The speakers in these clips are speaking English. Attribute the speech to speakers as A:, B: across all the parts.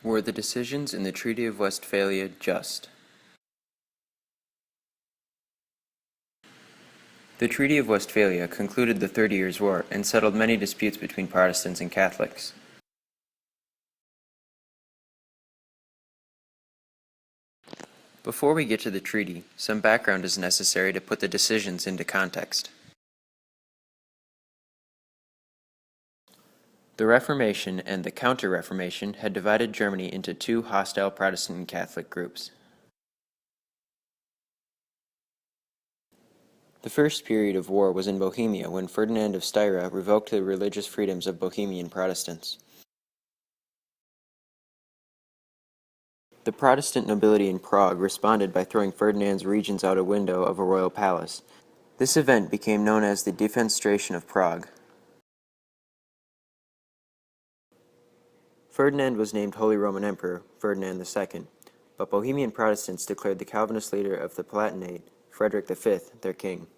A: Were the decisions in the Treaty of Westphalia just? The Treaty of Westphalia concluded the 30 Years' War and settled many disputes between Protestants and Catholics. Before we get to the treaty, some background is necessary to put the decisions into context. The Reformation and the Counter-Reformation had divided Germany into two hostile Protestant and Catholic groups. The first period of war was in Bohemia when Ferdinand of Styria revoked the religious freedoms of Bohemian Protestants. The Protestant nobility in Prague responded by throwing Ferdinand's regents out a window of a royal palace. This event became known as the Defenestration of Prague. Ferdinand was named Holy Roman Emperor, Ferdinand II, but Bohemian Protestants declared the Calvinist leader of the Palatinate, Frederick V, their king.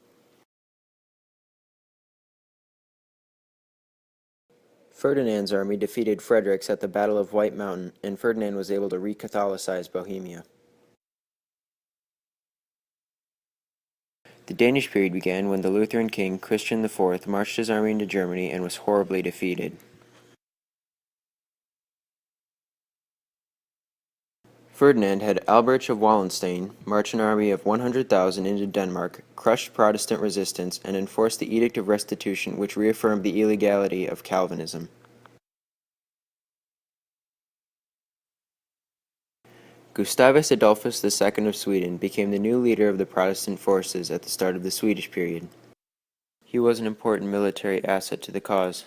A: Ferdinand's army defeated Frederick's at the Battle of White Mountain, and Ferdinand was able to re-Catholicize Bohemia. The Danish period began when the Lutheran king Christian IV marched his army into Germany and was horribly defeated. Ferdinand had Albrecht of Wallenstein march an army of 100,000 into Denmark, crushed Protestant resistance, and enforced the Edict of Restitution, which reaffirmed the illegality of Calvinism. Gustavus Adolphus II of Sweden became the new leader of the Protestant forces at the start of the Swedish period. He was an important military asset to the cause.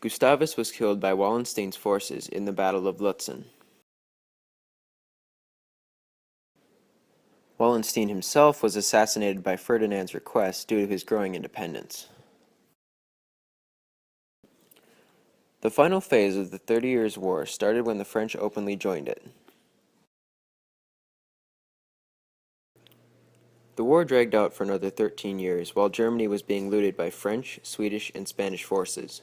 A: Gustavus was killed by Wallenstein's forces in the Battle of Lutzen. Wallenstein himself was assassinated by Ferdinand's request due to his growing independence. The final phase of the 30 Years' War started when the French openly joined it. The war dragged out for another 13 years while Germany was being looted by French, Swedish, and Spanish forces.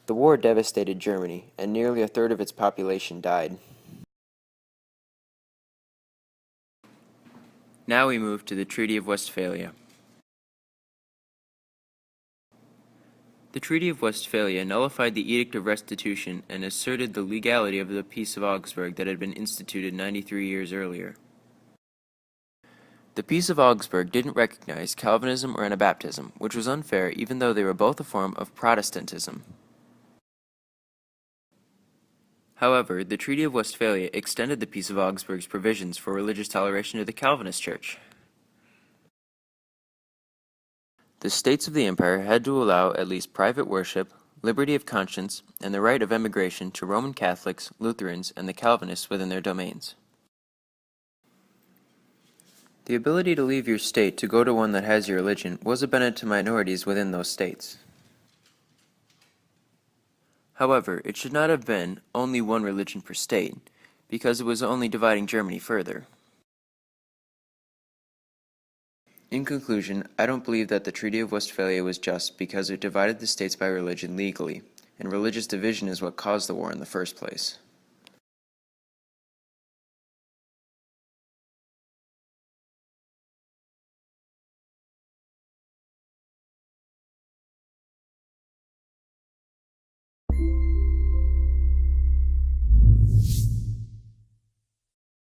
A: The war devastated Germany, and nearly a third of its population died. Now we move to the Treaty of Westphalia. The Treaty of Westphalia nullified the Edict of Restitution and asserted the legality of the Peace of Augsburg that had been instituted 93 years earlier. The Peace of Augsburg didn't recognize Calvinism or Anabaptism, which was unfair even though they were both a form of Protestantism. However, the Treaty of Westphalia extended the Peace of Augsburg's provisions for religious toleration to the Calvinist Church. The states of the empire had to allow at least private worship, liberty of conscience, and the right of emigration to Roman Catholics, Lutherans, and the Calvinists within their domains. The ability to leave your state to go to one that has your religion was a benefit to minorities within those states. However, it should not have been only one religion per state, because it was only dividing Germany further. In conclusion, I don't believe that the Treaty of Westphalia was just because it divided the states by religion legally, and religious division is what caused the war in the first place.